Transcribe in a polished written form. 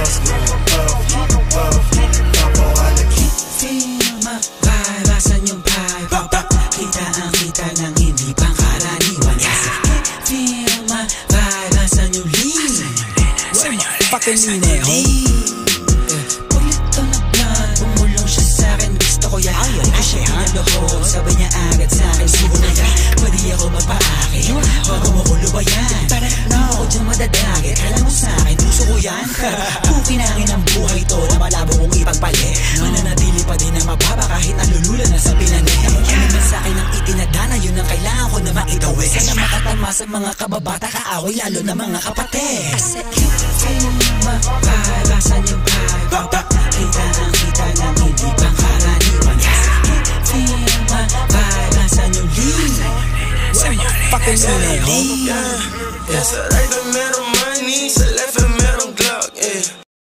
girls give me love, papawalaki. Feel my vibe, asan yung vibe? Kita ang kita ng hindi pangkaraniwan. Feel my vibe, asan yung lean? Fucking Nino. Pulito na blood, bumulong siya sa'kin. Gusto ko yan, hindi ko siya pinaloho. Sabi niya agad sa'kin, siguro yan. Pwede ako magpaakit, bago mo ko lubayan. Di mo ko dyan madadagit, alam mo sa'kin, puso ko yan. Kukinangin ang buhay to na malabo kong ipagpali. Mananatili pa din na mababa kahit nalulula na sa pinani. Yan naman sa'kin ang itinadana, yun ang kailangan ko na maitawid. Sana makatama sa mga kababata, kaaway lalo na mga kapatid. Kasi feel my vibe, asan yung vibe? Kita ang kita ng hindi pangkaraniwan. Feel my vibe, asan yung lean? Fucking Nino. Yes,